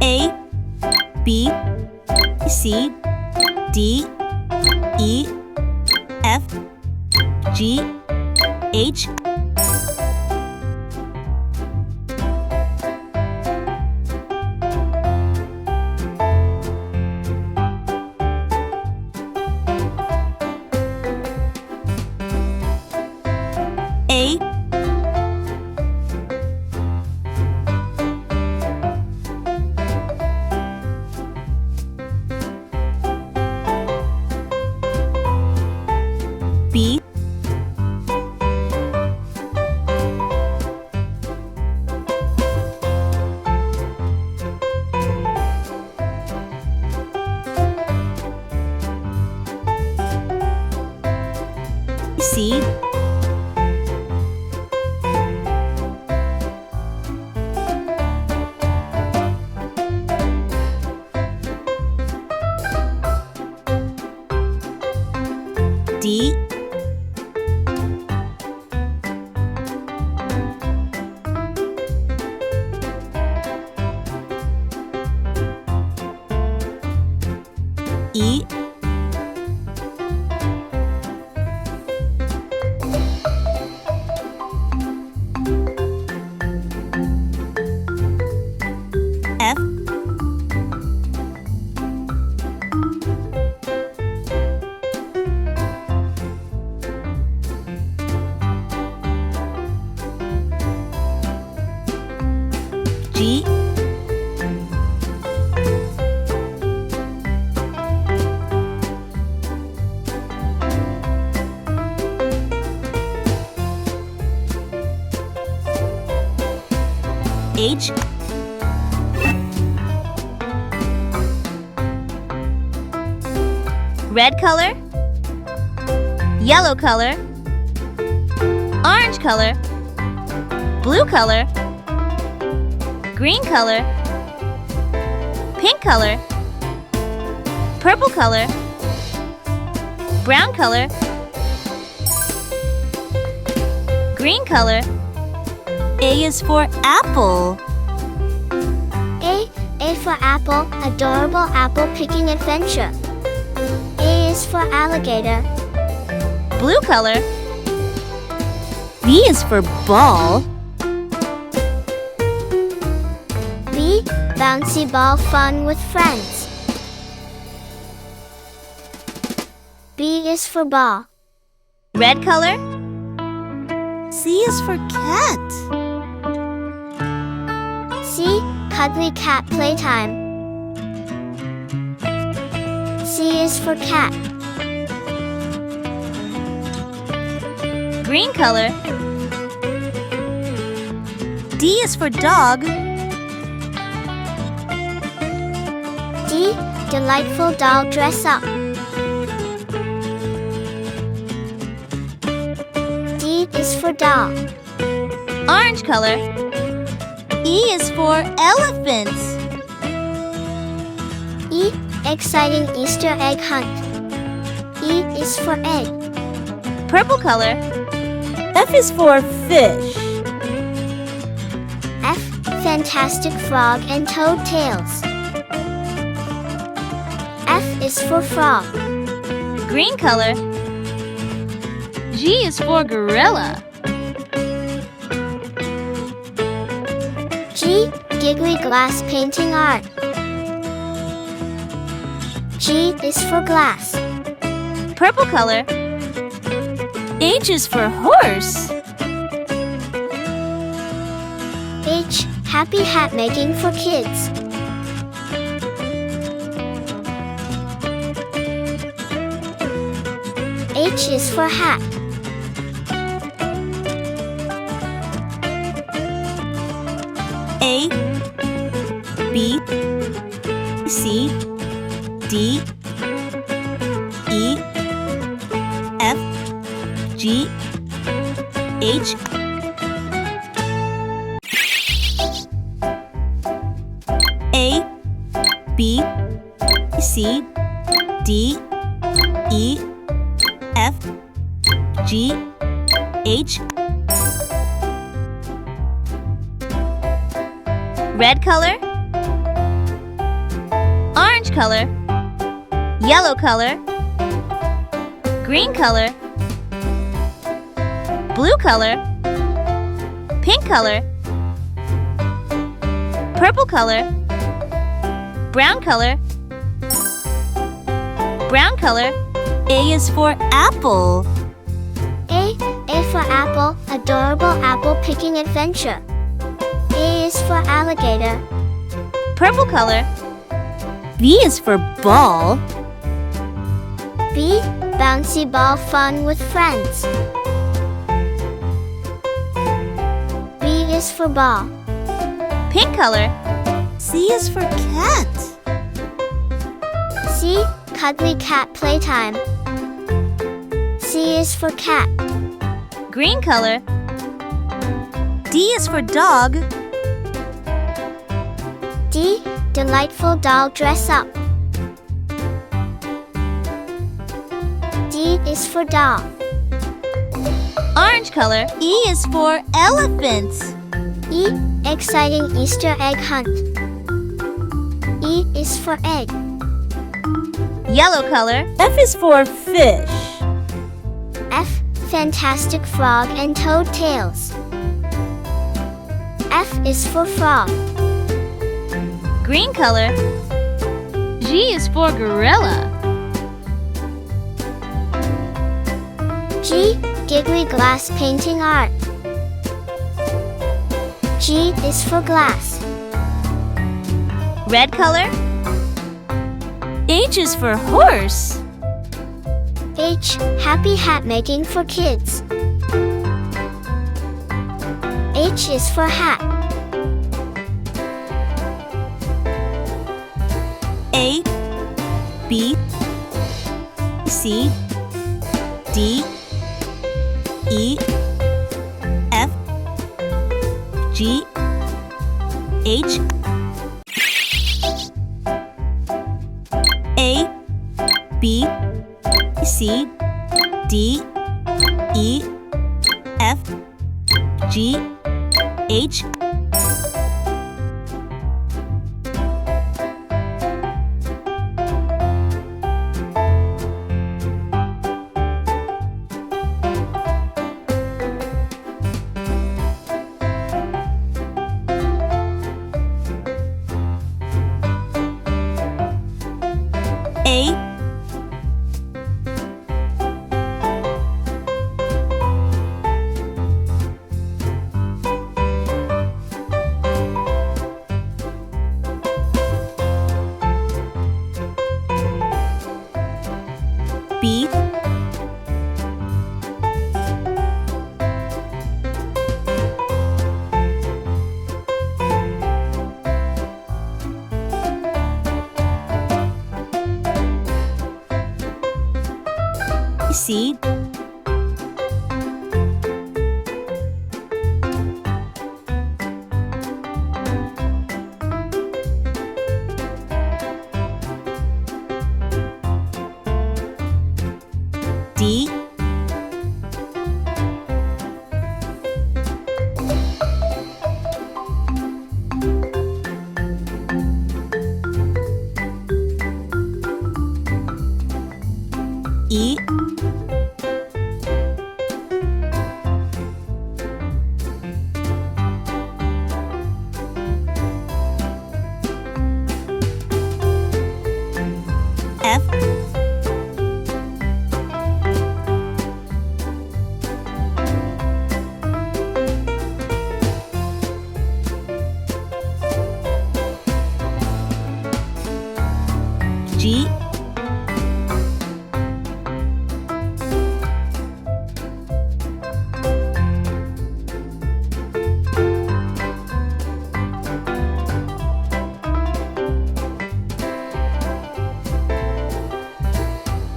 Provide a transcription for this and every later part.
A, B, C, D, E, F, G, H. A, B, C, D, E, F, G, H, red color, yellow color, orange color, blue color, green color, pink color, purple color, brown color, green color. A is for apple. A for apple, adorable apple picking adventure. A is for alligator. Blue color. B is for ball. B, bouncy ball fun with friends. B is for ball. Red color. C is for cat. C, cuddly cat playtime. C is for cat. Green color. D is for dog. D, delightful doll dress up. D is for doll. Orange color. E is for elephants. E, exciting Easter egg hunt. E is for egg. Purple color. F is for fish. F, fantastic frog and toad tails. F is for frog. Green color. G is for gorilla. G, giggly glass painting art. G is for glass. Purple color. H is for horse. H, happy hat making for kids. H is for hat. A, B, C, D, E, F, G, H. A, B, C, D, E, F, G, H. red color, orange color, yellow color, green color, blue color, pink color, purple color, brown color, brown color. A is for apple. A for apple, adorable apple picking adventure. A is for alligator. Purple color. B is for ball. B, bouncy ball fun with friends. B is for ball. Pink color. C is for cat. C, cuddly cat playtime. C is for cat. Green color. D is for dog. D, delightful doll dress up. D is for doll. Orange color. E is for elephant. E, exciting Easter egg hunt. E is for egg. Yellow color. F is for fish. F, fantastic frog and toad tails. F is for frog. Green color. G is for gorilla. G, giggly glass painting art. G is for glass. Red color. H is for horse. H, happy hat making for kids. H is for hat. A, B, C, D, E, F, G, H, A, B, C, D, E, F, G, H. A, B, C, D, E, F, G,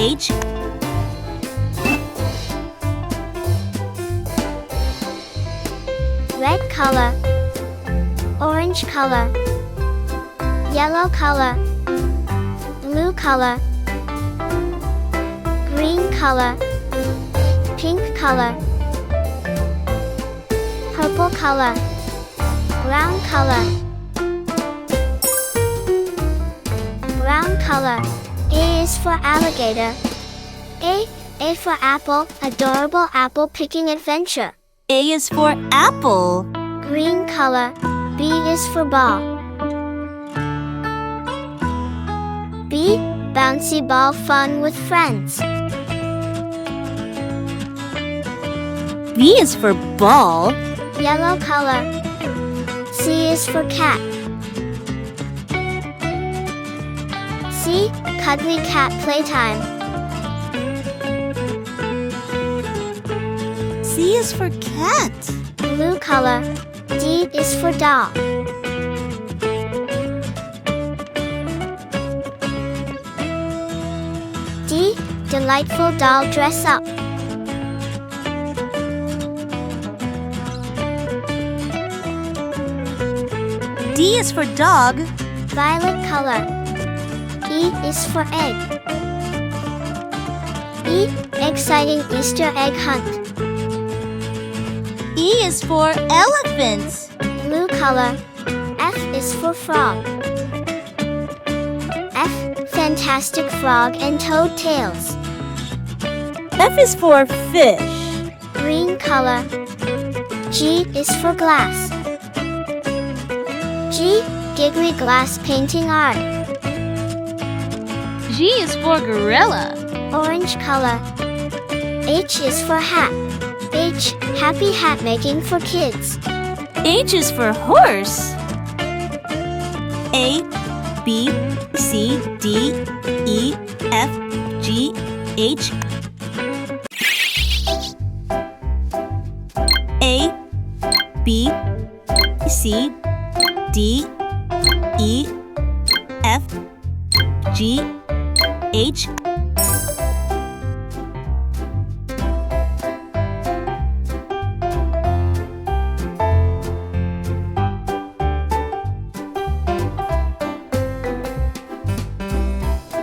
H, Red color. Orange color. Yellow color. Blue color. Green color. Pink color. Purple color. Brown color. color. A is for alligator. A for apple, adorable apple picking adventure. A is for apple. Green color. B is for ball. B, bouncy ball fun with friends. B is for ball. Yellow color. C is for cat. C, cuddly cat playtime. C is for cat. Blue color. D is for doll. D, delightful doll dress up. D is for dog. Violet color. E is for egg. E, exciting Easter egg hunt. E is for elephant. Blue color. F is for frog. F, fantastic frog and toad tails. F is for fish. Green color. G is for glass. G, giggly glass painting art. G is for gorilla. Orange color. H is for hat. H, happy hat making for kids. H is for horse. A, B, C, D, E, F, G, H. A, B, C, D, E, F, G, H. A, B, C,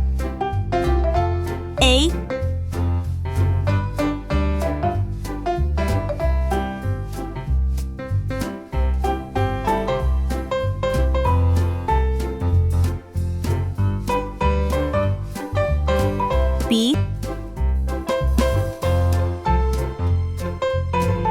D, E,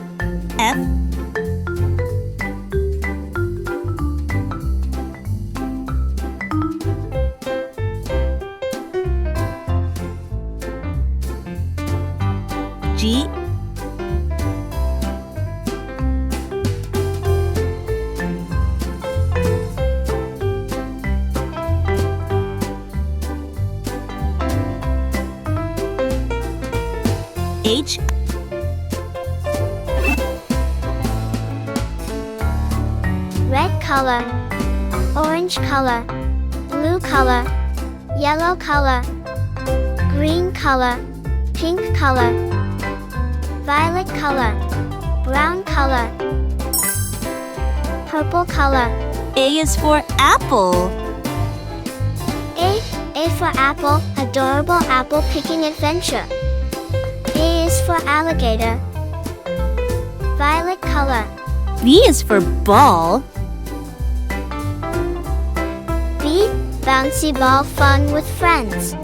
F, G, H, Red color. Orange color. Blue color. Yellow color. Green color. Pink color. Violet color. Brown color. Purple color. A is for apple. A for apple, adorable apple picking adventure. A is for alligator. Violet color. B is for ball. B, bouncy ball fun with friends.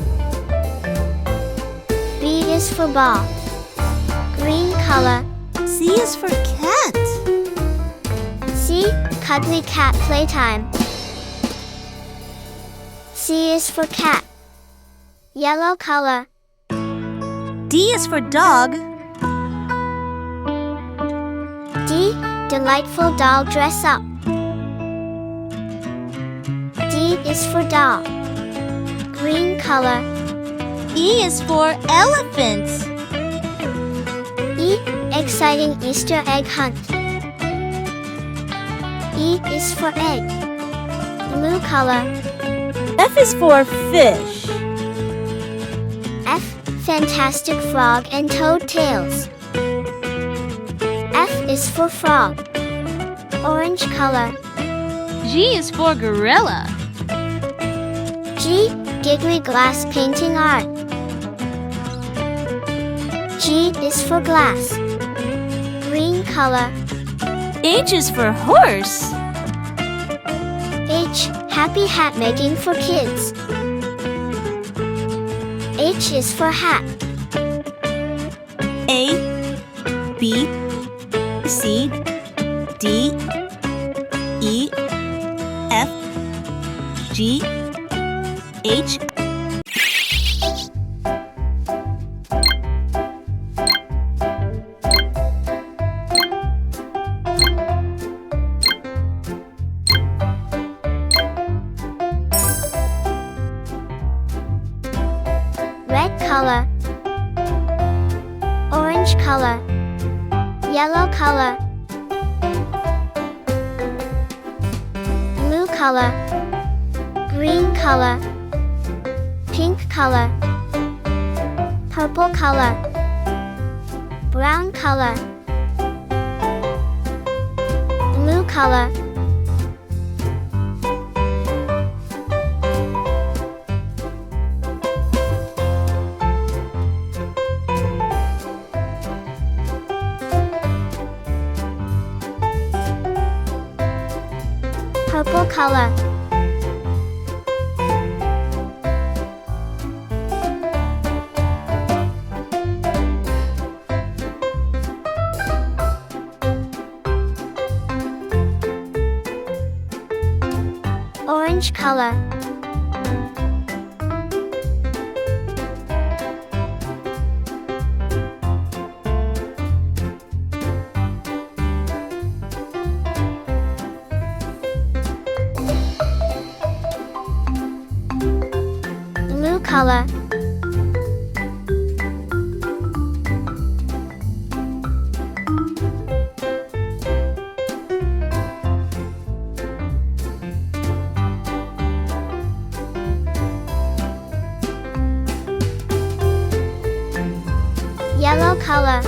B is for ball. Green color. C is for cat. C, cuddly cat playtime. C is for cat. Yellow color. D is for dog. D, delightful doll dress up. D is for doll. Green color. E is for elephant. E. Exciting Easter egg hunt. E is for egg. Blue color. F is for fish. F. Fantastic frog and toad tails. F is for frog. Orange color. G is for gorilla. G. Gigri glass painting art. G is for glass. Green color. H is for horse. H. Happy hat making for kids. H is for hat. A, B, C, D, E, F, G, H. Red color. Orange color. Yellow color. Blue color. Green color. Pink color. Purple color. Brown color. Blue color. Purple color. Orange color. Blue color. Yellow color.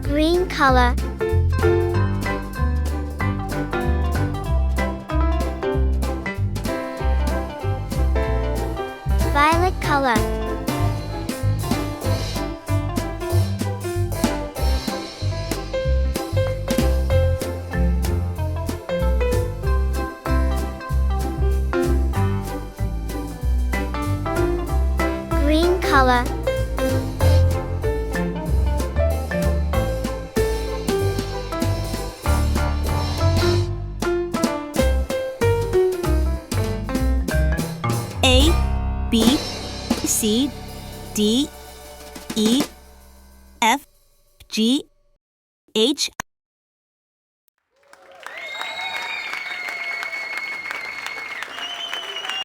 Green color. Violet color. Green color. A, B, C, D, E, F, G, H.